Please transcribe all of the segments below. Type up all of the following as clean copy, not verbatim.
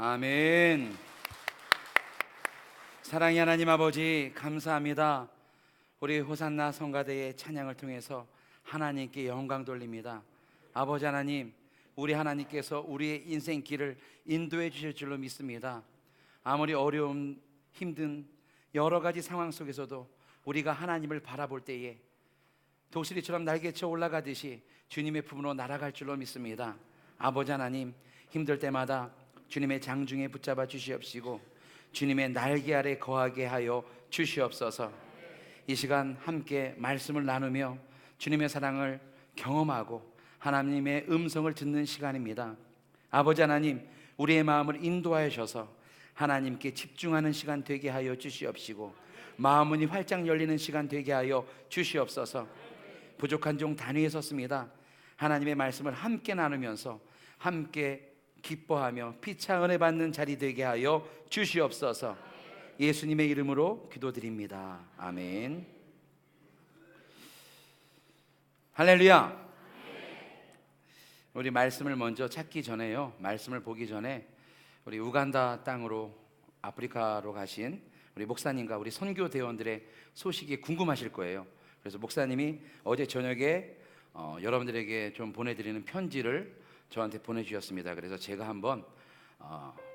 아멘. 사랑의 하나님 아버지, 감사합니다. 우리 호산나 성가대의 찬양을 통해서 하나님께 영광 돌립니다. 아버지 하나님, 우리 하나님께서 우리의 인생 길을 인도해 주실 줄로 믿습니다. 아무리 어려움, 힘든 여러 가지 상황 속에서도 우리가 하나님을 바라볼 때에 독수리처럼 날개쳐 올라가듯이 주님의 품으로 날아갈 줄로 믿습니다. 아버지 하나님, 힘들 때마다 주님의 장중에 붙잡아 주시옵시고 주님의 날개 아래 거하게 하여 주시옵소서. 이 시간 함께 말씀을 나누며 주님의 사랑을 경험하고 하나님의 음성을 듣는 시간입니다. 아버지 하나님, 우리의 마음을 인도하여 주셔서 하나님께 집중하는 시간 되게 하여 주시옵시고 마음문이 활짝 열리는 시간 되게 하여 주시옵소서. 부족한 종 단위에 섰습니다. 하나님의 말씀을 함께 나누면서 함께 기뻐하며 피차 은혜 받는 자리 되게 하여 주시옵소서. 예수님의 이름으로 기도드립니다. 아멘. 할렐루야. 우리 말씀을 먼저 찾기 전에요, 말씀을 보기 전에 우리 우간다 땅으로, 아프리카로 가신 우리 목사님과 우리 선교 대원들의 소식이 궁금하실 거예요. 그래서 목사님이 어제 저녁에 여러분들에게 좀 보내드리는 편지를 저한테 보내주셨습니다. 그래서 제가 한번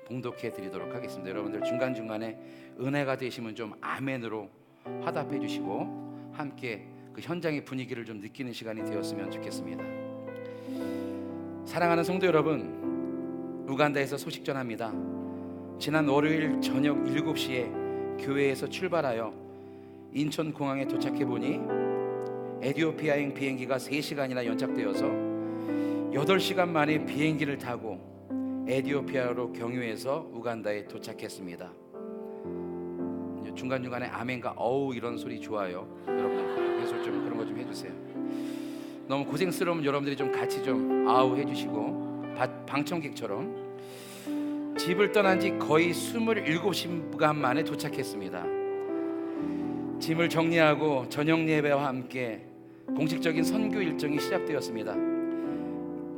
봉독해 드리도록 하겠습니다. 여러분들 중간중간에 은혜가 되시면 좀 아멘으로 화답해 주시고 함께 그 현장의 분위기를 좀 느끼는 시간이 되었으면 좋겠습니다. 사랑하는 성도 여러분, 우간다에서 소식 전합니다. 지난 월요일 저녁 7시에 교회에서 출발하여 인천공항에 도착해 보니 에티오피아행 비행기가 3시간이나 연착되어서 8시간 만에 비행기를 타고 에티오피아로 경유해서 우간다에 도착했습니다. 중간중간에 아멘과 어우 이런 소리 좋아요. 여러분 계속 좀 그런 거 좀 해주세요. 너무 고생스러우면 여러분들이 좀 같이 좀 아우 해주시고, 방청객처럼. 집을 떠난 지 거의 27시간 만에 도착했습니다. 짐을 정리하고 저녁 예배와 함께 공식적인 선교 일정이 시작되었습니다.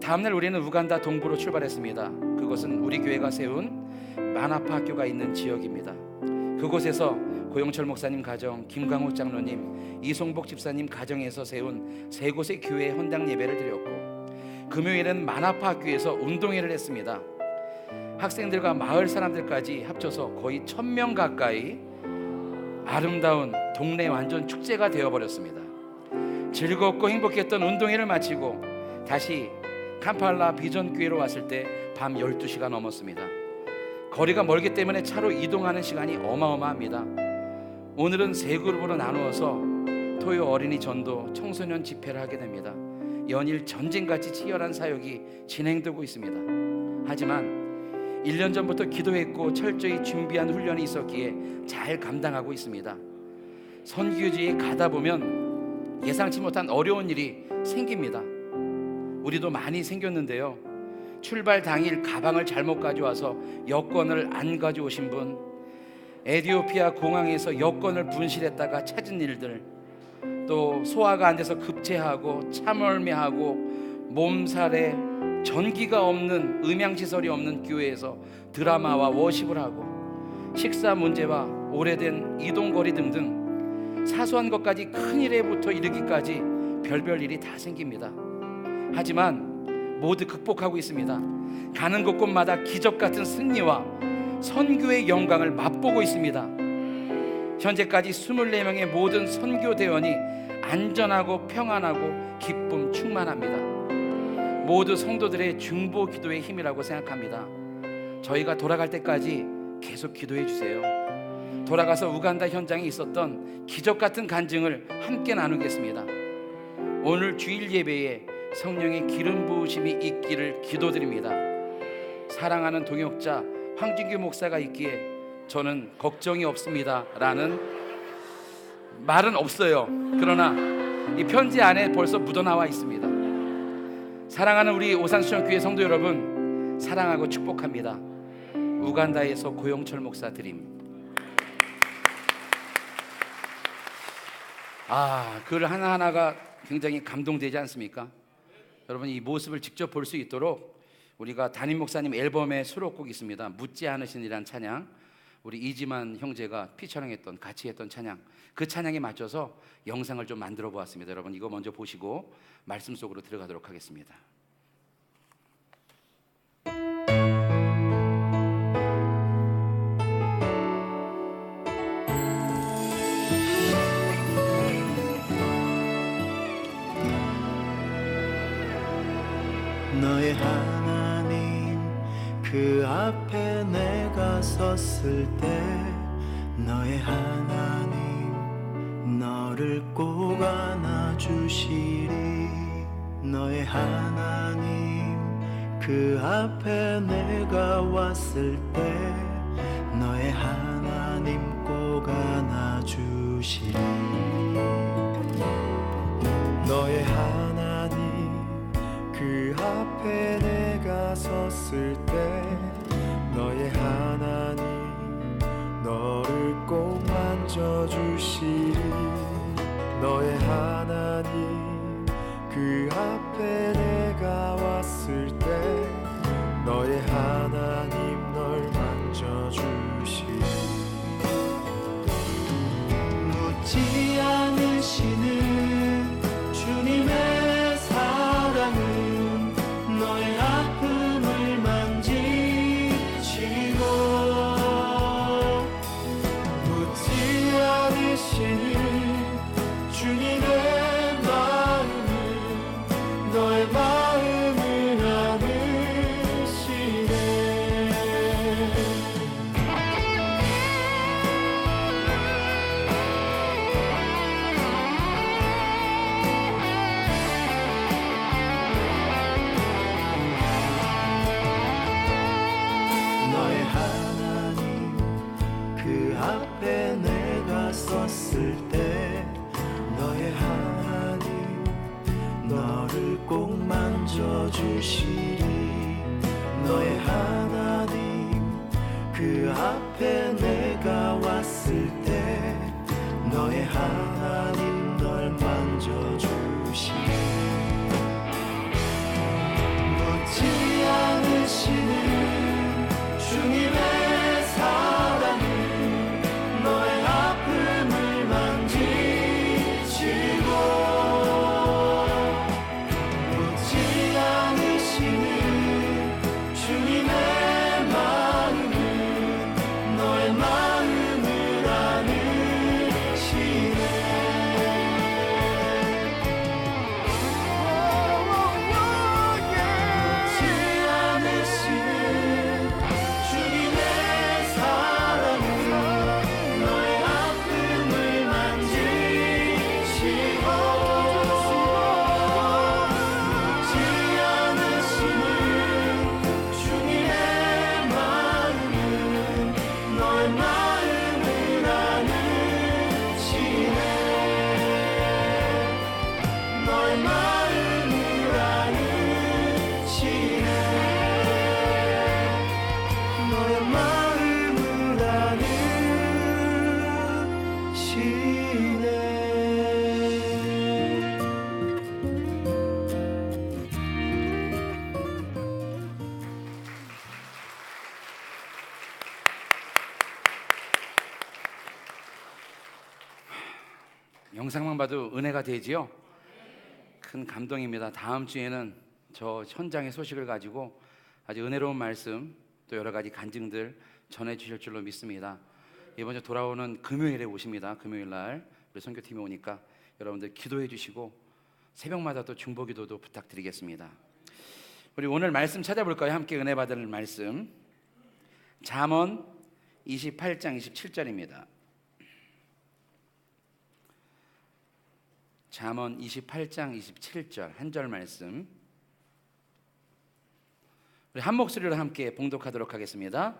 다음날 우리는 우간다 동부로 출발했습니다. 그것은 우리 교회가 세운 마나파 학교가 있는 지역입니다. 그곳에서 고영철 목사님 가정, 김광욱 장로님, 이송복 집사님 가정에서 세운 3곳의 교회 헌당 예배를 드렸고, 금요일은 마나파 학교에서 운동회를 했습니다. 학생들과 마을 사람들까지 합쳐서 거의 1000명 가까이 아름다운 동네 완전 축제가 되어버렸습니다. 즐겁고 행복했던 운동회를 마치고 다시 캄팔라 비전교회로 왔을 때 밤 12시가 넘었습니다. 거리가 멀기 때문에 차로 이동하는 시간이 어마어마합니다. 오늘은 3그룹으로 나누어서 토요 어린이 전도, 청소년 집회를 하게 됩니다. 연일 전쟁같이 치열한 사역이 진행되고 있습니다. 하지만 1년 전부터 기도했고 철저히 준비한 훈련이 있었기에 잘 감당하고 있습니다. 선교지에 가다 보면 예상치 못한 어려운 일이 생깁니다. 우리도 많이 생겼는데요. 출발 당일 가방을 잘못 가져와서 여권을 안 가져오신 분, 에티오피아 공항에서 여권을 분실했다가 찾은 일들, 또 소화가 안 돼서 급체하고 참얼매하고 몸살에 전기가 없는, 음향시설이 없는 교회에서 드라마와 워십을 하고, 식사 문제와 오래된 이동거리 등등 사소한 것까지 큰 일에부터 이르기까지 별별 일이 다 생깁니다. 하지만 모두 극복하고 있습니다. 가는 곳곳마다 기적 같은 승리와 선교의 영광을 맛보고 있습니다. 현재까지 24명의 모든 선교 대원이 안전하고 평안하고 기쁨 충만합니다. 모두 성도들의 중보 기도의 힘이라고 생각합니다. 저희가 돌아갈 때까지 계속 기도해 주세요. 돌아가서 우간다 현장에 있었던 기적 같은 간증을 함께 나누겠습니다. 오늘 주일 예배에 성령의 기름 부으심이 있기를 기도드립니다. 사랑하는 동역자 황진규 목사가 있기에 저는 걱정이 없습니다 라는 말은 없어요. 그러나 이 편지 안에 벌써 묻어나와 있습니다. 사랑하는 우리 오산수정교회 성도 여러분, 사랑하고 축복합니다. 우간다에서 고영철 목사 드림. 글 하나하나가 굉장히 감동되지 않습니까? 여러분, 이 모습을 직접 볼 수 있도록 우리가 담임 목사님 앨범에 수록곡이 있습니다. 묻지 않으시니란 찬양, 우리 이지만 형제가 피처링했던, 같이 했던 찬양, 그 찬양에 맞춰서 영상을 좀 만들어 보았습니다. 여러분 이거 먼저 보시고 말씀 속으로 들어가도록 하겠습니다. 너의 하나님 그 앞에 내가 섰을 때 너의 하나님 너를 꼭 안아주시리. 너의 하나님 그 앞에 내가 왔을 때 너의 하나님 꼭 안아주시리. 너의 하나님 그 앞에 내가 섰을 때 너의 하나님 너를 꼭 만져주시리. 너의 하나님 그 앞에 내가 왔을 때 너의 하나님 널 만져주시리. 묻지 않으시는 주님의 사랑은 너의 아픔을 만지시고 묻지 않으시는 주님의 마음은 너의 마음을 아시네. 너의 하나님 그 앞에 내가 섰을 때 너의 하나님 너를 꼭 만져주시리. 너의 하나님 그 앞에 내가 왔을 때 너의 하나님 널 만져주시리. 묻지 않으시는 주님의 사랑은 너의 아픔을 만지시고 묻지 않으시는 주님의 마음은 너의 마음을 아시네. 영상만 봐도 은혜가 되지요? 큰 감동입니다. 다음 주에는 저 현장의 소식을 가지고 아주 은혜로운 말씀 또 여러 가지 간증들 전해 주실 줄로 믿습니다. 이번 주 돌아오는 금요일에 오십니다. 금요일 날 우리 선교팀이 오니까 여러분들 기도해 주시고 새벽마다 또 중보기도도 부탁드리겠습니다. 우리 오늘 말씀 찾아볼까요? 함께 은혜 받을 말씀 잠언 28장 27절입니다. 잠언 28장 27절 한 절 말씀 우리 한 목소리로 함께 봉독하도록 하겠습니다.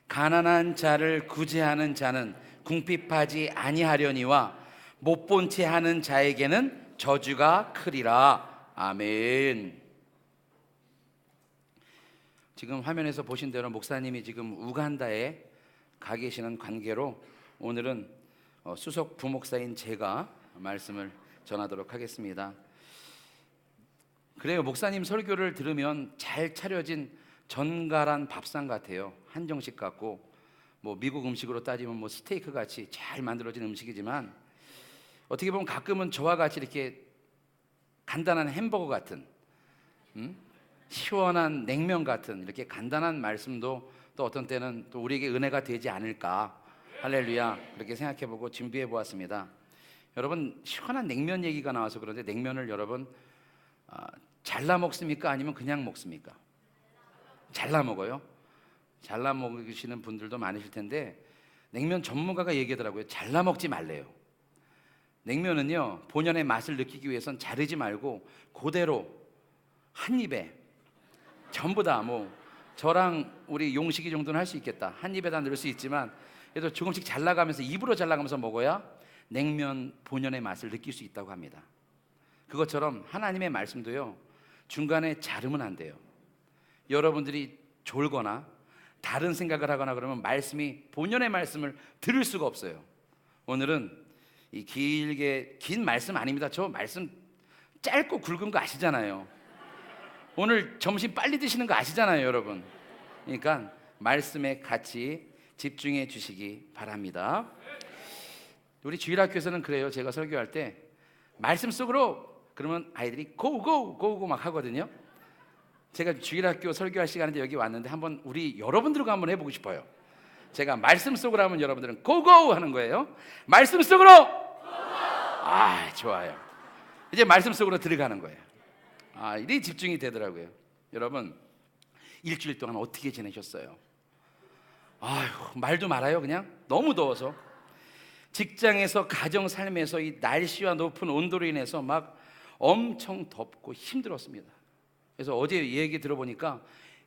가난한 자를 구제하는 자는 궁핍하지 아니하려니와 못 본 채 하는 자에게는 저주가 크리라. 아멘. 지금 화면에서 보신 대로 목사님이 지금 우간다에 가 계시는 관계로 오늘은 수석 부목사인 제가 말씀을 전하도록 하겠습니다. 그래요. 목사님 설교를 들으면 잘 차려진 전갈한 밥상 같아요. 한정식 같고, 뭐 미국 음식으로 따지면 뭐 스테이크 같이 잘 만들어진 음식이지만, 어떻게 보면 가끔은 저와 같이 이렇게 간단한 햄버거 같은, 시원한 냉면 같은 이렇게 간단한 말씀도 또 어떤 때는 또 우리에게 은혜가 되지 않을까, 할렐루야, 그렇게 생각해보고 준비해 보았습니다. 여러분, 시원한 냉면 얘기가 나와서 그런데, 냉면을 여러분 잘라 먹습니까? 아니면 그냥 먹습니까? 잘라 먹어요. 잘라 먹으시는 분들도 많으실 텐데, 냉면 전문가가 얘기하더라고요. 잘라 먹지 말래요. 냉면은요, 본연의 맛을 느끼기 위해선 자르지 말고 그대로 한 입에 전부 다, 뭐 저랑 우리 용식이 정도는 할 수 있겠다, 한 입에 다 넣을 수 있지만 그래도 조금씩 잘라가면서, 입으로 잘라가면서 먹어야 냉면 본연의 맛을 느낄 수 있다고 합니다. 그것처럼 하나님의 말씀도요, 중간에 자르면 안 돼요. 여러분들이 졸거나 다른 생각을 하거나 그러면 말씀이, 본연의 말씀을 들을 수가 없어요. 오늘은 이 긴 말씀 아닙니다. 저 말씀 짧고 굵은 거 아시잖아요. 오늘 점심 빨리 드시는 거 아시잖아요, 여러분. 그러니까 말씀에 같이 집중해 주시기 바랍니다. 우리 주일학교에서는 그래요. 제가 설교할 때 말씀 속으로 그러면 아이들이 고고 막 하거든요. 제가 주일학교 설교할 시간인데 여기 왔는데 한번 우리 여러분들과 한번 해보고 싶어요. 제가 말씀 속으로 하면 여러분들은 고고 하는 거예요. 말씀 속으로. 아, 좋아요. 이제 말씀 속으로 들어가는 거예요. 아, 이게 집중이 되더라고요. 여러분, 일주일 동안 어떻게 지내셨어요? 아휴, 말도 말아요. 그냥 너무 더워서. 직장에서, 가정 삶에서 이 날씨와 높은 온도로 인해서 막 엄청 덥고 힘들었습니다. 그래서 어제 얘기 들어보니까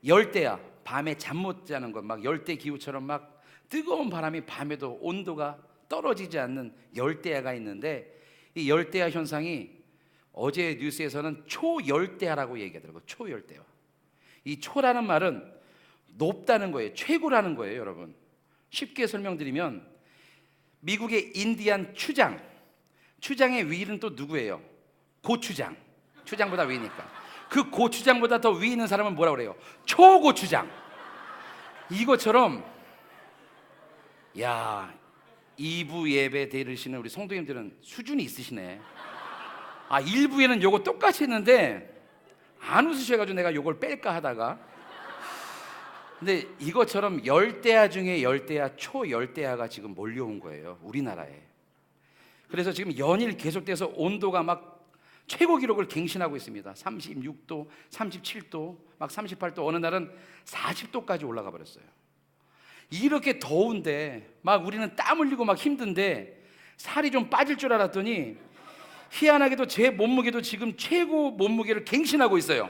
열대야, 밤에 잠 못 자는 것, 막 열대 기후처럼 막 뜨거운 바람이 밤에도 온도가 떨어지지 않는 열대야가 있는데, 이 열대야 현상이 어제 뉴스에서는 초열대야라고 얘기하더라고요. 초열대야. 이 초라는 말은 높다는 거예요. 최고라는 거예요, 여러분. 쉽게 설명드리면 미국의 인디안 추장의 위는 또 누구예요? 고추장. 추장보다 위니까. 그 고추장보다 더 위 있는 사람은 뭐라고 그래요? 초고추장. 이것처럼, 야, 2부 예배 들으시는 우리 성도님들은 수준이 있으시네. 아, 1부에는 요거 똑같이 했는데 안 웃으셔가지고 내가 요걸 뺄까 하다가, 근데 이것처럼 열대야 중에 열대야, 초열대야가 지금 몰려온 거예요, 우리나라에. 그래서 지금 연일 계속돼서 온도가 막 최고 기록을 갱신하고 있습니다. 36도, 37도, 막 38도, 어느 날은 40도까지 올라가 버렸어요. 이렇게 더운데 막 우리는 땀 흘리고 막 힘든데 살이 좀 빠질 줄 알았더니 희한하게도 제 몸무게도 지금 최고 몸무게를 갱신하고 있어요.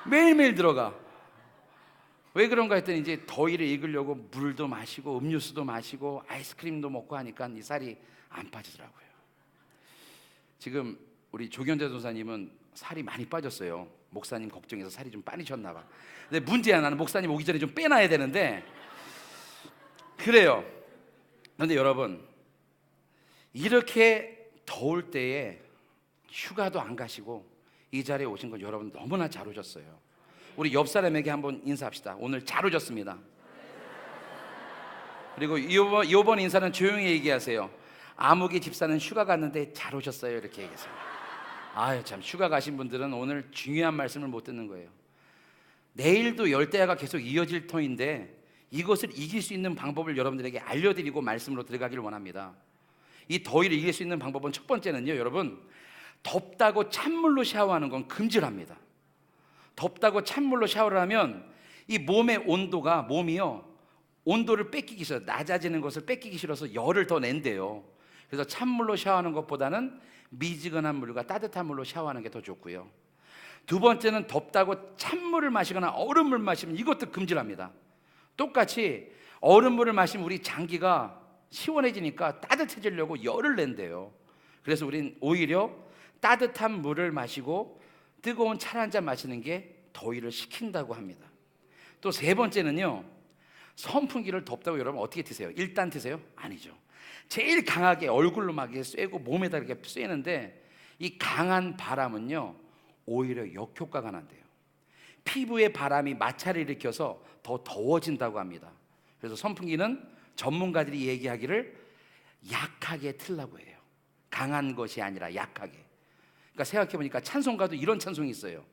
매일매일 들어가. 왜 그런가 했더니 이제 더위를 이기려고 물도 마시고 음료수도 마시고 아이스크림도 먹고 하니까 이 살이 안 빠지더라고요. 지금 우리 조견재 도사님은 살이 많이 빠졌어요. 목사님 걱정해서 살이 좀 빠지셨나 봐. 근데 문제야, 나는 목사님 오기 전에 좀 빼놔야 되는데. 그래요. 그런데 여러분, 이렇게 더울 때에 휴가도 안 가시고 이 자리에 오신 건 여러분 너무나 잘 오셨어요. 우리 옆 사람에게 한번 인사합시다. 오늘 잘 오셨습니다. 그리고 이번 인사는 조용히 얘기하세요. 아무개 집사는 휴가 갔는데 잘 오셨어요, 이렇게 얘기하세요. 아유, 참, 휴가 가신 분들은 오늘 중요한 말씀을 못 듣는 거예요. 내일도 열대야가 계속 이어질 터인데 이것을 이길 수 있는 방법을 여러분들에게 알려드리고 말씀으로 들어가기를 원합니다. 이 더위를 이길 수 있는 방법은 첫 번째는요, 여러분, 덥다고 찬물로 샤워하는 건 금지랍니다. 덥다고 찬물로 샤워를 하면 이 몸의 온도가, 몸이요, 온도를 뺏기기 싫어서, 낮아지는 것을 뺏기기 싫어서 열을 더 낸대요. 그래서 찬물로 샤워하는 것보다는 미지근한 물과 따뜻한 물로 샤워하는 게 더 좋고요. 두 번째는 덥다고 찬물을 마시거나 얼음물 마시면 이것도 금지랍니다. 똑같이 얼음물을 마시면 우리 장기가 시원해지니까 따뜻해지려고 열을 낸대요. 그래서 우린 오히려 따뜻한 물을 마시고 뜨거운 차 한 잔 마시는 게 더위를 식힌다고 합니다. 또 세 번째는요, 선풍기를 덥다고 여러분 어떻게 드세요? 일단 드세요? 아니죠. 제일 강하게 얼굴로 막 쐬고 몸에다 이렇게 쐬는데 이 강한 바람은요, 오히려 역효과가 난대요. 피부에 바람이 마찰을 일으켜서 더 더워진다고 합니다. 그래서 선풍기는 전문가들이 얘기하기를 약하게 틀라고 해요. 강한 것이 아니라 약하게. 그러니까 생각해보니까 찬송가도 이런 찬송이 있어요.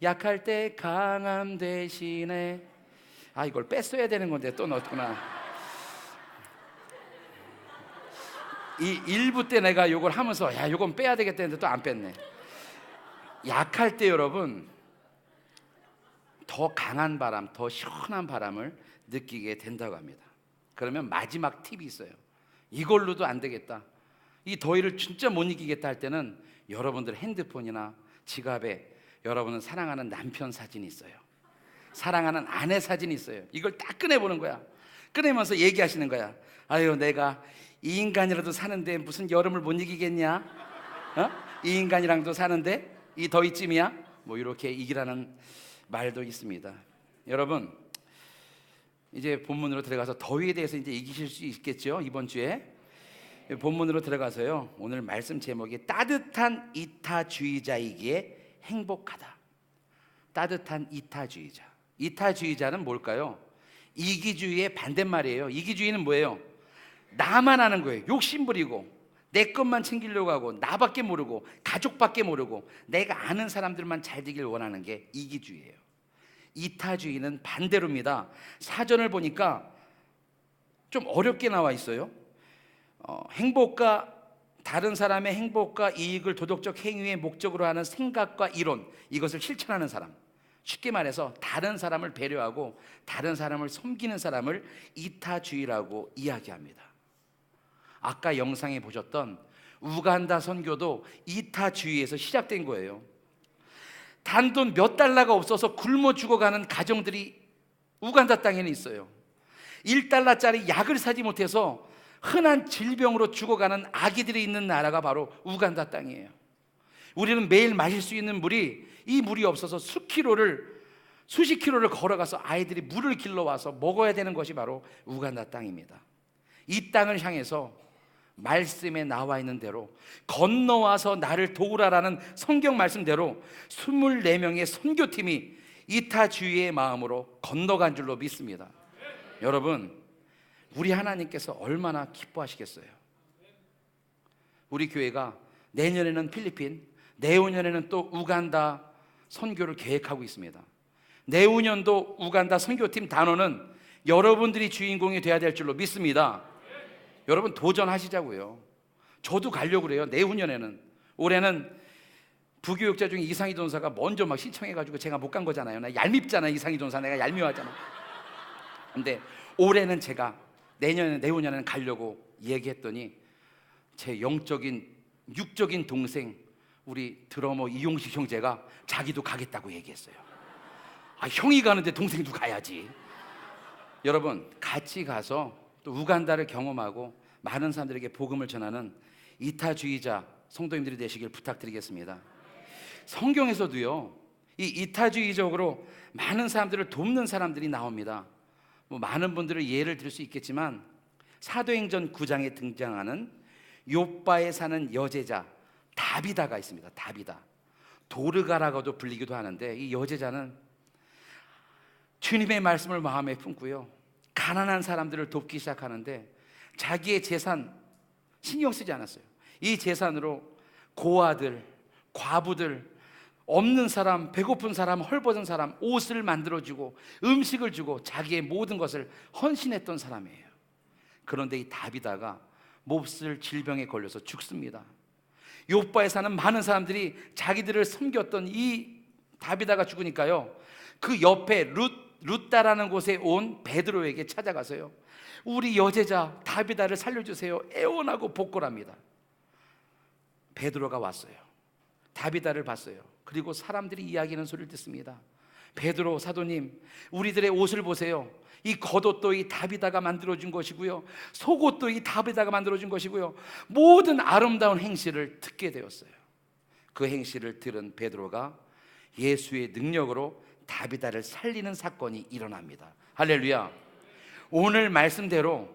약할 때 강함 대신에, 이걸 뺐어야 되는 건데 또 넣었구나. 이 1부 때 내가 이걸 하면서 이건 빼야 되겠다 했는데 또 안 뺐네. 약할 때 여러분 더 강한 바람, 더 시원한 바람을 느끼게 된다고 합니다. 그러면 마지막 팁이 있어요. 이걸로도 안 되겠다, 이 더위를 진짜 못 이기겠다 할 때는 여러분들 핸드폰이나 지갑에 여러분은 사랑하는 남편 사진이 있어요. 사랑하는 아내 사진이 있어요. 이걸 딱 꺼내보는 거야. 꺼내면서 얘기하시는 거야. 아유, 내가 이 인간이라도 사는데 무슨 여름을 못 이기겠냐? 이 인간이랑도 사는데 이 더위쯤이야? 뭐 이렇게 이기라는 말도 있습니다. 여러분, 이제 본문으로 들어가서 더위에 대해서 이제 이기실 수 있겠죠? 이번 주에 본문으로 들어가서요, 오늘 말씀 제목이 따뜻한 이타주의자이기에 행복하다. 따뜻한 이타주의자. 이타주의자는 뭘까요? 이기주의의 반대말이에요. 이기주의는 뭐예요? 나만 아는 거예요. 욕심부리고 내 것만 챙기려고 하고 나밖에 모르고 가족밖에 모르고 내가 아는 사람들만 잘 되길 원하는 게 이기주의예요. 이타주의는 반대로입니다. 사전을 보니까 좀 어렵게 나와 있어요. 행복과 다른 사람의 행복과 이익을 도덕적 행위의 목적으로 하는 생각과 이론, 이것을 실천하는 사람, 쉽게 말해서 다른 사람을 배려하고 다른 사람을 섬기는 사람을 이타주의라고 이야기합니다. 아까 영상에 보셨던 우간다 선교도 이타주의에서 시작된 거예요. 단돈 몇 달러가 없어서 굶어 죽어가는 가정들이 우간다 땅에는 있어요. 1달러짜리 약을 사지 못해서 흔한 질병으로 죽어가는 아기들이 있는 나라가 바로 우간다 땅이에요. 우리는 매일 마실 수 있는 물이, 이 물이 없어서 수십 킬로를 걸어가서 아이들이 물을 길러와서 먹어야 되는 것이 바로 우간다 땅입니다. 이 땅을 향해서 말씀에 나와 있는 대로 건너와서 나를 도우라라는 성경 말씀대로 24명의 선교팀이 이타주의의 마음으로 건너간 줄로 믿습니다. 여러분, 우리 하나님께서 얼마나 기뻐하시겠어요? 우리 교회가 내년에는 필리핀, 내후년에는 또 우간다 선교를 계획하고 있습니다. 내후년도 우간다 선교팀 단원은 여러분들이 주인공이 돼야 될 줄로 믿습니다. 여러분 도전하시자고요. 저도 가려고 그래요. 내후년에는. 올해는 부교육자 중에 이상희 전사가 먼저 막 신청해가지고 제가 못 간 거잖아요. 나 얄밉잖아, 이상희 전사. 내가 얄미워하잖아. 근데 올해는 제가 내후년에는 가려고 얘기했더니 제 영적인 육적인 동생 우리 드러머 이용식 형제가 자기도 가겠다고 얘기했어요. 형이 가는데 동생도 가야지. 여러분, 같이 가서 또 우간다를 경험하고 많은 사람들에게 복음을 전하는 이타주의자 성도님들이 되시길 부탁드리겠습니다. 성경에서도요, 이 이타주의적으로 많은 사람들을 돕는 사람들이 나옵니다. 많은 분들을 예를 들 수 있겠지만 사도행전 9장에 등장하는 욥바에 사는 여제자 다비다가 있습니다. 다비다, 도르가라고도 불리기도 하는데, 이 여제자는 주님의 말씀을 마음에 품고요, 가난한 사람들을 돕기 시작하는데 자기의 재산 신경 쓰지 않았어요. 이 재산으로 고아들, 과부들, 없는 사람, 배고픈 사람, 헐벗은 사람 옷을 만들어주고 음식을 주고 자기의 모든 것을 헌신했던 사람이에요. 그런데 이 다비다가 몹쓸 질병에 걸려서 죽습니다. 욥바에 사는 많은 사람들이 자기들을 섬겼던 이 다비다가 죽으니까요, 그 옆에 룻다라는 곳에 온 베드로에게 찾아가서요, 우리 여제자 다비다를 살려주세요, 애원하고 복골합니다. 베드로가 왔어요. 다비다를 봤어요. 그리고 사람들이 이야기하는 소리를 듣습니다. 베드로 사도님, 우리들의 옷을 보세요. 이 겉옷도 이 다비다가 만들어준 것이고요, 속옷도 이 다비다가 만들어준 것이고요, 모든 아름다운 행실을 듣게 되었어요. 그 행실을 들은 베드로가 예수의 능력으로 다비다를 살리는 사건이 일어납니다. 할렐루야. 오늘 말씀대로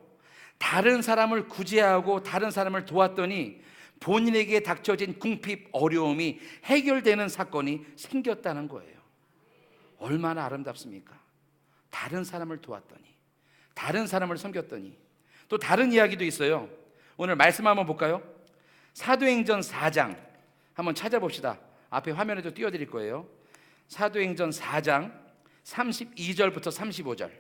다른 사람을 구제하고 다른 사람을 도왔더니 본인에게 닥쳐진 궁핍, 어려움이 해결되는 사건이 생겼다는 거예요. 얼마나 아름답습니까? 다른 사람을 도왔더니, 다른 사람을 섬겼더니. 또 다른 이야기도 있어요. 오늘 말씀 한번 볼까요? 사도행전 4장 한번 찾아봅시다. 앞에 화면에도 띄워드릴 거예요. 사도행전 4장 32절부터 35절,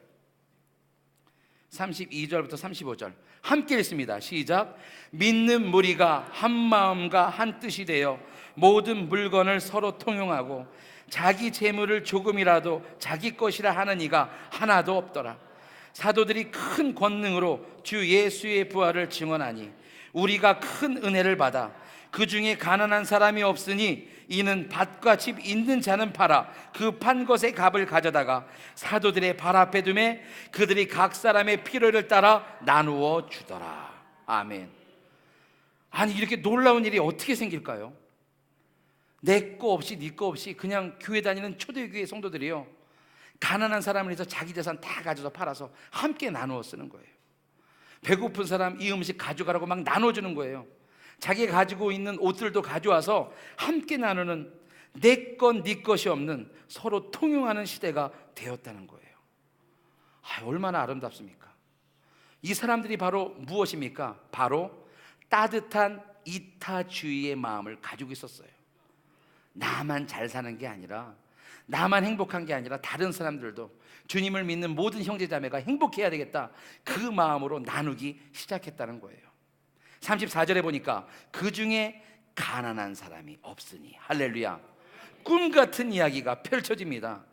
32절부터 35절 함께 읽습니다. 시작. 믿는 무리가 한 마음과 한 뜻이 되어 모든 물건을 서로 통용하고 자기 재물을 조금이라도 자기 것이라 하는 이가 하나도 없더라. 사도들이 큰 권능으로 주 예수의 부활을 증언하니 우리가 큰 은혜를 받아 그 중에 가난한 사람이 없으니 이는 밭과 집 있는 자는 팔아 그 판 것의 값을 가져다가 사도들의 발 앞에 두매 그들이 각 사람의 필요를 따라 나누어 주더라. 아멘. 아니, 이렇게 놀라운 일이 어떻게 생길까요? 내 거 없이 네 거 없이 그냥 교회 다니는 초대교회 성도들이요, 가난한 사람을 해서 자기 재산 다 가져서 팔아서 함께 나누어 쓰는 거예요. 배고픈 사람 이 음식 가져가라고 막 나눠주는 거예요. 자기가 가지고 있는 옷들도 가져와서 함께 나누는, 내 것 네 것이 없는 서로 통용하는 시대가 되었다는 거예요. 얼마나 아름답습니까? 이 사람들이 바로 무엇입니까? 바로 따뜻한 이타주의의 마음을 가지고 있었어요. 나만 잘 사는 게 아니라, 나만 행복한 게 아니라 다른 사람들도, 주님을 믿는 모든 형제자매가 행복해야 되겠다, 그 마음으로 나누기 시작했다는 거예요. 34절에 보니까 그 중에 가난한 사람이 없으니, 할렐루야, 꿈 같은 이야기가 펼쳐집니다.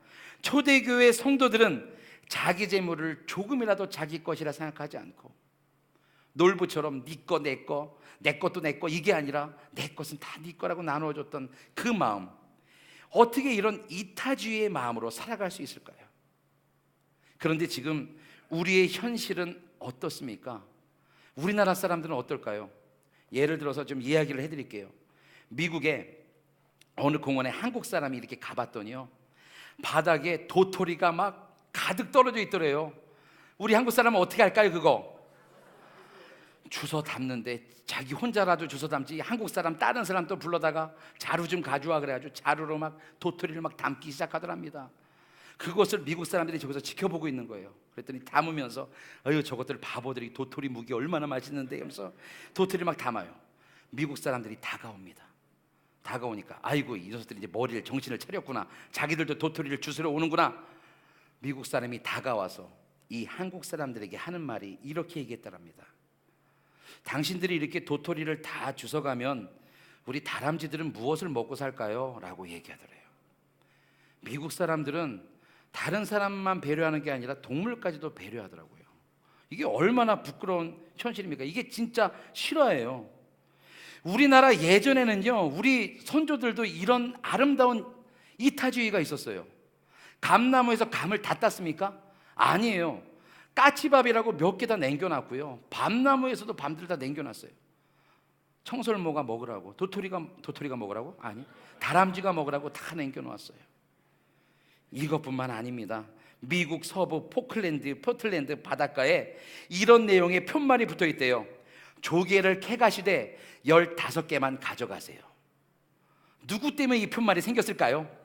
초대교회 성도들은 자기 재물을 조금이라도 자기 것이라 생각하지 않고, 놀부처럼 네 거 내 거, 내 것도 내 거, 이게 아니라 내 것은 다 네 거라고 나누어줬던 그 마음, 어떻게 이런 이타주의의 마음으로 살아갈 수 있을까요? 그런데 지금 우리의 현실은 어떻습니까? 우리나라 사람들은 어떨까요? 예를 들어서 좀 이야기를 해드릴게요. 미국에 어느 공원에 한국 사람이 이렇게 가봤더니요, 바닥에 도토리가 막 가득 떨어져 있더래요. 우리 한국 사람은 어떻게 할까요? 그거 주워 담는데 자기 혼자라도 주워 담지, 한국 사람 다른 사람 또 불러다가 자루 좀 가져와 그래가지고 자루로 막 도토리를 막 담기 시작하더랍니다. 그것을 미국 사람들이 저기서 지켜보고 있는 거예요. 그랬더니 담으면서 어휴, 저것들 바보들이 도토리 무기 얼마나 맛있는데 하면서 도토리 막 담아요. 미국 사람들이 다가옵니다. 다가오니까 아이고, 이 녀석들이 이제 머리를, 정신을 차렸구나, 자기들도 도토리를 주스러 오는구나. 미국 사람이 다가와서 이 한국 사람들에게 하는 말이 이렇게 얘기했다랍니다. 당신들이 이렇게 도토리를 다 주워가면 우리 다람쥐들은 무엇을 먹고 살까요? 라고 얘기하더래요. 미국 사람들은 다른 사람만 배려하는 게 아니라 동물까지도 배려하더라고요. 이게 얼마나 부끄러운 현실입니까? 이게 진짜 실화예요. 우리나라 예전에는요, 우리 선조들도 이런 아름다운 이타주의가 있었어요. 감나무에서 감을 다 땄습니까? 아니에요. 까치밥이라고 몇 개 다 남겨놨고요, 밤나무에서도 밤들 다 남겨놨어요. 청설모가 먹으라고, 도토리가 먹으라고? 아니, 다람쥐가 먹으라고 다 남겨놓았어요. 이것뿐만 아닙니다. 미국 서부 포틀랜드 바닷가에 이런 내용의 편말이 붙어 있대요. 조개를 캐가시되 15개만 가져가세요. 누구 때문에 이 편말이 생겼을까요?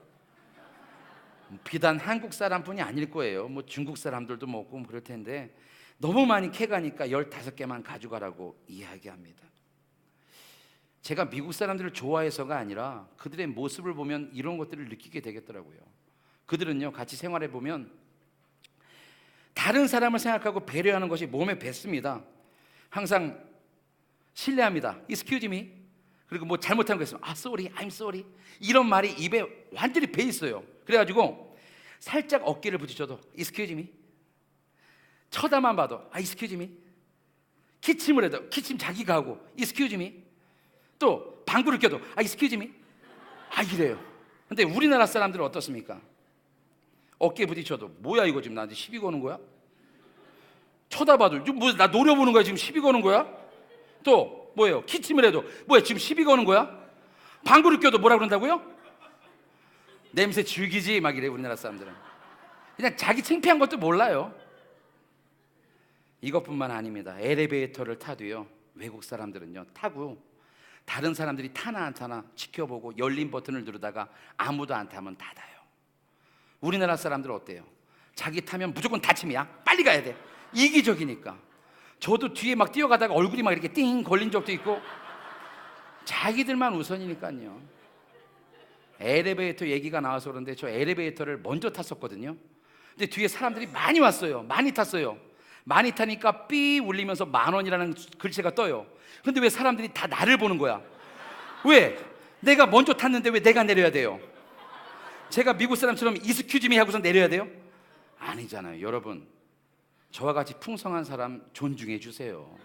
비단 한국 사람뿐이 아닐 거예요. 뭐 중국 사람들도 먹고 그럴 텐데, 너무 많이 캐가니까 15개만 가져가라고 이야기합니다. 제가 미국 사람들을 좋아해서가 아니라 그들의 모습을 보면 이런 것들을 느끼게 되겠더라고요. 그들은요, 같이 생활해 보면 다른 사람을 생각하고 배려하는 것이 몸에 뱄습니다. 항상 신뢰합니다. Excuse me. 그리고 뭐 잘못한 거 있으면 sorry, I'm sorry, 이런 말이 입에 완전히 배 있어요. 그래가지고 살짝 어깨를 부딪혀도 Excuse me, 쳐다만 봐도 Excuse me, 기침을 해도 기침 자기가 하고 Excuse me, 또 방구를 껴도 Excuse me, 이래요. 근데 우리나라 사람들은 어떻습니까? 어깨 부딪혀도 뭐야 이거, 지금 나한테 시비 거는 거야? 쳐다봐도 뭐 나 노려보는 거야, 지금 시비 거는 거야? 또 뭐예요? 기침을 해도 뭐야, 지금 시비 거는 거야? 방구를 껴도 뭐라 그런다고요? 냄새 죽이지 막 이래. 우리나라 사람들은 그냥 자기 창피한 것도 몰라요. 이것뿐만 아닙니다. 엘리베이터를 타도요, 외국 사람들은요, 타고 다른 사람들이 타나 안 타나 지켜보고 열린 버튼을 누르다가 아무도 안 타면 닫아요. 우리나라 사람들은 어때요? 자기 타면 무조건 닫힘이야. 빨리 가야 돼. 이기적이니까. 저도 뒤에 막 뛰어가다가 얼굴이 막 이렇게 띵 걸린 적도 있고, 자기들만 우선이니까요. 엘리베이터 얘기가 나와서 그런데 저 엘리베이터를 먼저 탔었거든요. 근데 뒤에 사람들이 많이 왔어요. 많이 탔어요. 많이 타니까 삐 울리면서 10,000원이라는 글씨가 떠요. 근데 왜 사람들이 다 나를 보는 거야? 왜? 내가 먼저 탔는데 왜 내가 내려야 돼요? 제가 미국 사람처럼 이스큐즈미 하고서 내려야 돼요? 아니잖아요. 여러분, 저와 같이 풍성한 사람 존중해 주세요.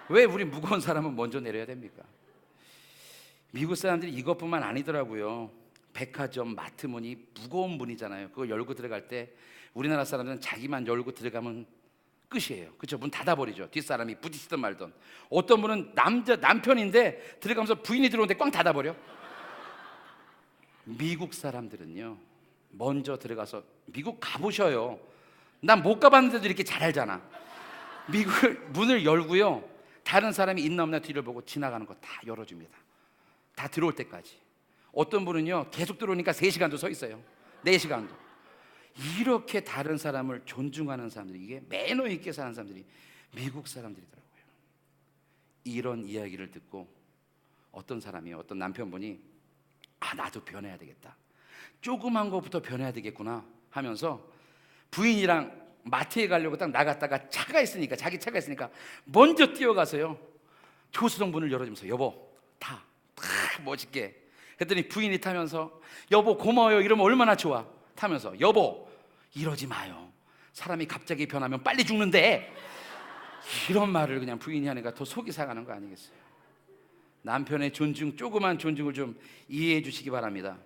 왜 우리 무거운 사람은 먼저 내려야 됩니까? 미국 사람들이 이것뿐만 아니더라고요. 백화점, 마트 문이 무거운 문이잖아요. 그걸 열고 들어갈 때 우리나라 사람들은 자기만 열고 들어가면 끝이에요. 그렇죠? 문 닫아버리죠. 뒷사람이 부딪히든 말든. 어떤 분은 남편인데 들어가면서 부인이 들어오는데 꽝 닫아버려. 미국 사람들은요, 먼저 들어가서, 미국 가보셔요. 난 못 가봤는데도 이렇게 잘 알잖아. 미국 문을 열고요, 다른 사람이 있나 없나 뒤를 보고 지나가는 거 다 열어줍니다. 다 들어올 때까지. 어떤 분은요 계속 들어오니까 3시간도 서 있어요. 4시간도. 이렇게 다른 사람을 존중하는 사람들이, 이게 매너 있게 사는 사람들이 미국 사람들이더라고요. 이런 이야기를 듣고 어떤 사람이, 어떤 남편분이 나도 변해야 되겠다, 조그만 것부터 변해야 되겠구나 하면서 부인이랑 마트에 가려고 딱 나갔다가 차가 있으니까, 자기 차가 있으니까 먼저 뛰어가서요 조수석 문을 열어주면서 여보 타 멋있게 했더니 부인이 타면서 여보 고마워요 이러면 얼마나 좋아. 타면서 여보 이러지 마요, 사람이 갑자기 변하면 빨리 죽는데, 이런 말을 그냥 부인이 하니까 더 속이 상하는 거 아니겠어요? 남편의 존중, 조그만 존중을 좀 이해해 주시기 바랍니다.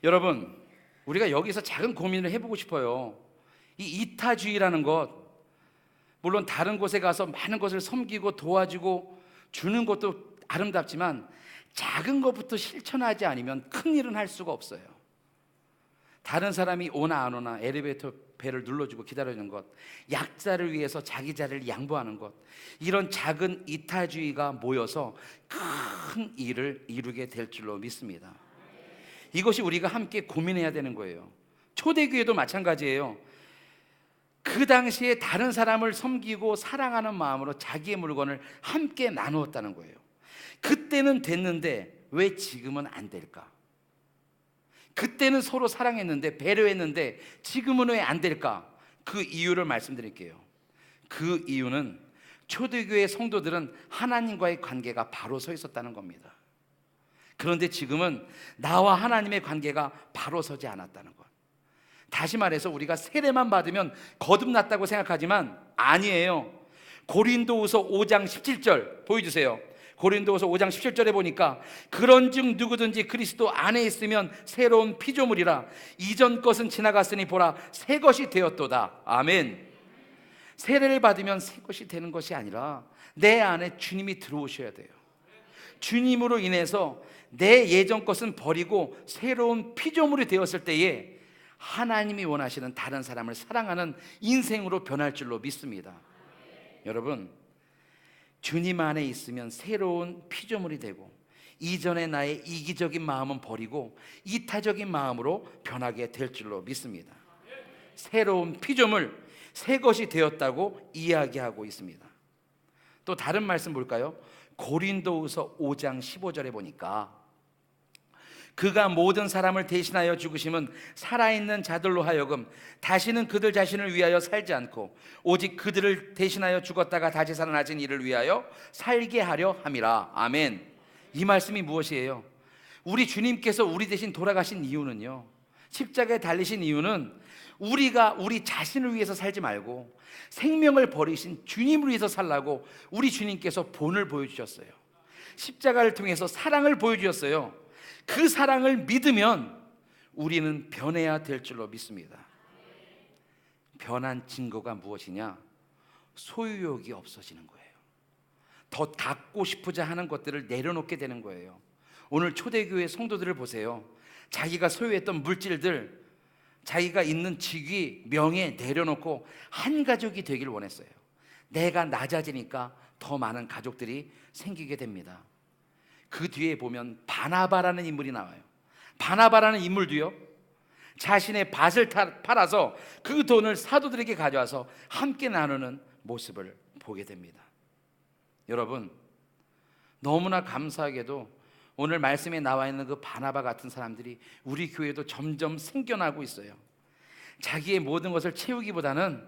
여러분, 우리가 여기서 작은 고민을 해보고 싶어요. 이 이타주의라는 것, 물론 다른 곳에 가서 많은 것을 섬기고 도와주고 주는 것도 아름답지만 작은 것부터 실천하지 않으면 큰 일은 할 수가 없어요. 다른 사람이 오나 안 오나 엘리베이터 벨을 눌러주고 기다려주는 것, 약자를 위해서 자기 자리를 양보하는 것, 이런 작은 이타주의가 모여서 큰 일을 이루게 될 줄로 믿습니다. 이것이 우리가 함께 고민해야 되는 거예요. 초대교회도 마찬가지예요. 그 당시에 다른 사람을 섬기고 사랑하는 마음으로 자기의 물건을 함께 나누었다는 거예요. 그때는 됐는데 왜 지금은 안 될까? 그때는 서로 사랑했는데, 배려했는데 지금은 왜 안 될까? 그 이유를 말씀드릴게요. 그 이유는 초대교회 성도들은 하나님과의 관계가 바로 서 있었다는 겁니다. 그런데 지금은 나와 하나님의 관계가 바로 서지 않았다는 것. 다시 말해서 우리가 세례만 받으면 거듭났다고 생각하지만 아니에요. 고린도후서 5장 17절 보여주세요. 고린도후서 5장 17절에 보니까 그런즉 누구든지 그리스도 안에 있으면 새로운 피조물이라, 이전 것은 지나갔으니 보라 새 것이 되었도다. 아멘. 세례를 받으면 새 것이 되는 것이 아니라 내 안에 주님이 들어오셔야 돼요. 주님으로 인해서 내 예전 것은 버리고 새로운 피조물이 되었을 때에 하나님이 원하시는 다른 사람을 사랑하는 인생으로 변할 줄로 믿습니다. 여러분, 주님 안에 있으면 새로운 피조물이 되고 이전의 나의 이기적인 마음은 버리고 이타적인 마음으로 변하게 될 줄로 믿습니다. 새로운 피조물, 새 것이 되었다고 이야기하고 있습니다. 또 다른 말씀 볼까요? 고린도후서 5장 15절에 보니까 그가 모든 사람을 대신하여 죽으심은 살아있는 자들로 하여금 다시는 그들 자신을 위하여 살지 않고 오직 그들을 대신하여 죽었다가 다시 살아나신 이를 위하여 살게 하려 함이라. 아멘. 이 말씀이 무엇이에요? 우리 주님께서 우리 대신 돌아가신 이유는요, 십자가에 달리신 이유는 우리가 우리 자신을 위해서 살지 말고 생명을 버리신 주님을 위해서 살라고 우리 주님께서 본을 보여주셨어요. 십자가를 통해서 사랑을 보여주셨어요. 그 사랑을 믿으면 우리는 변해야 될 줄로 믿습니다. 변한 증거가 무엇이냐? 소유욕이 없어지는 거예요. 더 갖고 싶고자 하는 것들을 내려놓게 되는 거예요. 오늘 초대교회 성도들을 보세요. 자기가 소유했던 물질들, 자기가 있는 직위, 명예 내려놓고 한 가족이 되길 원했어요. 내가 낮아지니까 더 많은 가족들이 생기게 됩니다. 그 뒤에 보면 바나바라는 인물이 나와요. 바나바라는 인물도요, 자신의 밭을 팔아서 그 돈을 사도들에게 가져와서 함께 나누는 모습을 보게 됩니다. 여러분, 너무나 감사하게도 오늘 말씀에 나와 있는 그 바나바 같은 사람들이 우리 교회도 점점 생겨나고 있어요. 자기의 모든 것을 채우기보다는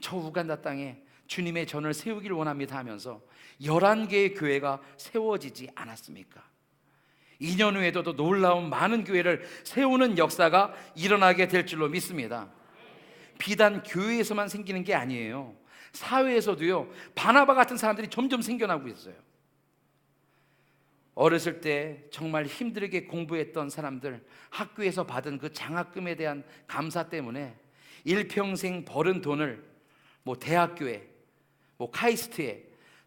저 우간다 땅에 주님의 전을 세우기를 원합니다 하면서 11개의 교회가 세워지지 않았습니까? 2년 후에도 또 놀라운 많은 교회를 세우는 역사가 일어나게 될 줄로 믿습니다. 비단 교회에서만 생기는 게 아니에요. 사회에서도요, 바나바 같은 사람들이 점점 생겨나고 있어요. 어렸을 때 정말 힘들게 공부했던 사람들, 학교에서 받은 그 장학금에 대한 감사 때문에 일평생 벌은 돈을 대학교에, 카이스트에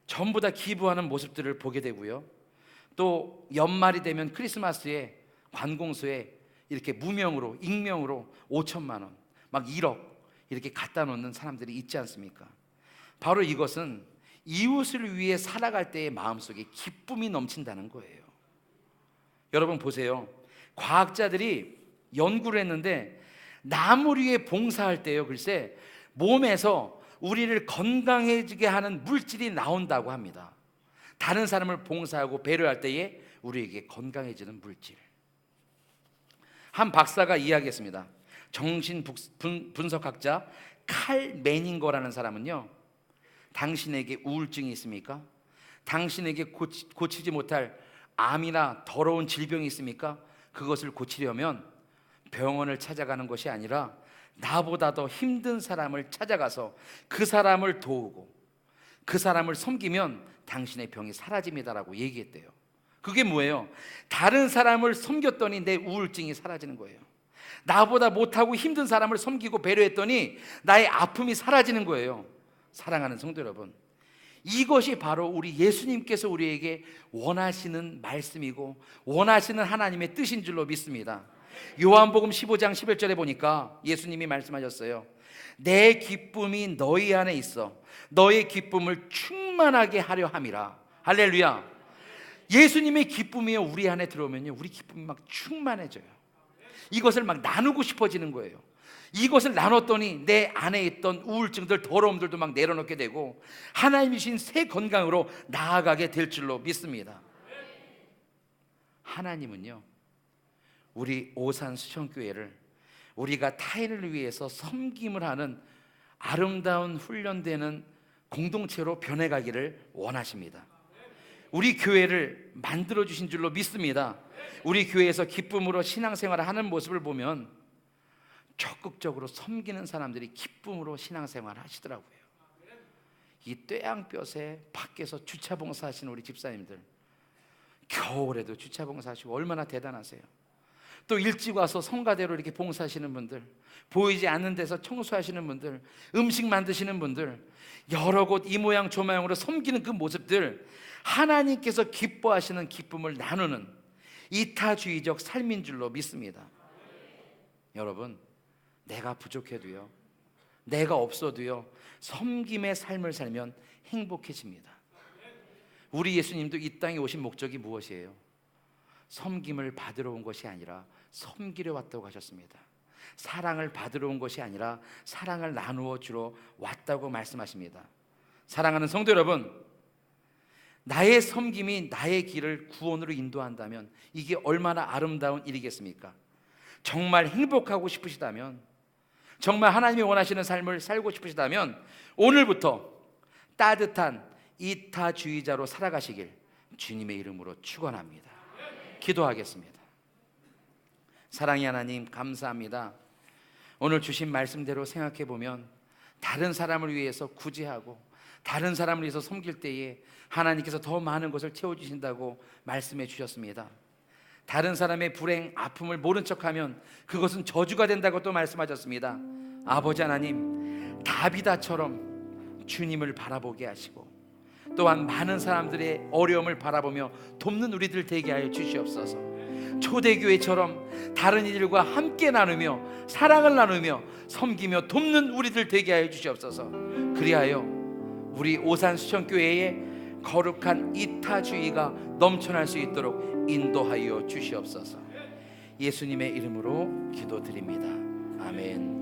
전부 다 기부하는 모습들을 보게 되고요, 또 연말이 되면 크리스마스에 관공서에 이렇게 무명으로, 익명으로 5천만 원, 막 1억 이렇게 갖다 놓는 사람들이 있지 않습니까? 바로 이것은 이웃을 위해 살아갈 때의 마음속에 기쁨이 넘친다는 거예요. 여러분 보세요. 과학자들이 연구를 했는데 나무를 위해 봉사할 때요, 글쎄 몸에서 우리를 건강해지게 하는 물질이 나온다고 합니다. 다른 사람을 봉사하고 배려할 때에 우리에게 건강해지는 물질. 한 박사가 이야기했습니다. 정신분석학자 칼 매닝거라는 사람은요, 당신에게 우울증이 있습니까? 당신에게 고치지 못할 암이나 더러운 질병이 있습니까? 그것을 고치려면 병원을 찾아가는 것이 아니라 나보다 더 힘든 사람을 찾아가서 그 사람을 도우고 그 사람을 섬기면 당신의 병이 사라집니다라고 얘기했대요. 그게 뭐예요? 다른 사람을 섬겼더니 내 우울증이 사라지는 거예요. 나보다 못하고 힘든 사람을 섬기고 배려했더니 나의 아픔이 사라지는 거예요. 사랑하는 성도 여러분, 이것이 바로 우리 예수님께서 우리에게 원하시는 말씀이고 원하시는 하나님의 뜻인 줄로 믿습니다. 요한복음 15장 11절에 보니까 예수님이 말씀하셨어요. 내 기쁨이 너희 안에 있어 너의 기쁨을 충만하게 하려 함이라. 할렐루야. 예수님의 기쁨이 우리 안에 들어오면요, 우리 기쁨이 막 충만해져요. 이것을 막 나누고 싶어지는 거예요. 이것을 나눴더니 내 안에 있던 우울증들, 더러움들도 막 내려놓게 되고 하나님이 주신 새 건강으로 나아가게 될 줄로 믿습니다. 하나님은요, 우리 오산 수천교회를 우리가 타인을 위해서 섬김을 하는 아름다운 훈련되는 공동체로 변해가기를 원하십니다. 우리 교회를 만들어주신 줄로 믿습니다. 우리 교회에서 기쁨으로 신앙생활을 하는 모습을 보면 적극적으로 섬기는 사람들이 기쁨으로 신앙생활을 하시더라고요. 이 뙤양볕에 밖에서 주차봉사 하시는 우리 집사님들, 겨울에도 주차봉사 하시고 얼마나 대단하세요. 또 일찍 와서 성가대로 이렇게 봉사하시는 분들, 보이지 않는 데서 청소하시는 분들, 음식 만드시는 분들, 여러 곳 이 모양 저 모양으로 섬기는 그 모습들, 하나님께서 기뻐하시는 기쁨을 나누는 이타주의적 삶인 줄로 믿습니다. 여러분, 내가 부족해도요, 내가 없어도요, 섬김의 삶을 살면 행복해집니다. 우리 예수님도 이 땅에 오신 목적이 무엇이에요? 섬김을 받으러 온 것이 아니라 섬기려 왔다고 하셨습니다. 사랑을 받으러 온 것이 아니라 사랑을 나누어 주러 왔다고 말씀하십니다. 사랑하는 성도 여러분, 나의 섬김이 나의 길을 구원으로 인도한다면 이게 얼마나 아름다운 일이겠습니까? 정말 행복하고 싶으시다면, 정말 하나님이 원하시는 삶을 살고 싶으시다면 오늘부터 따뜻한 이타주의자로 살아가시길 주님의 이름으로 축원합니다. 기도하겠습니다. 사랑의 하나님, 감사합니다. 오늘 주신 말씀대로 생각해 보면 다른 사람을 위해서 구제하고 다른 사람을 위해서 섬길 때에 하나님께서 더 많은 것을 채워주신다고 말씀해 주셨습니다. 다른 사람의 불행, 아픔을 모른 척하면 그것은 저주가 된다고 또 말씀하셨습니다. 아버지 하나님, 다비다처럼 주님을 바라보게 하시고 또한 많은 사람들의 어려움을 바라보며 돕는 우리들 되게 하여 주시옵소서. 초대교회처럼 다른 이들과 함께 나누며 사랑을 나누며 섬기며 돕는 우리들 되게 하여 주시옵소서. 그리하여 우리 오산 수천교회에 거룩한 이타주의가 넘쳐날 수 있도록 인도하여 주시옵소서. 예수님의 이름으로 기도드립니다. 아멘.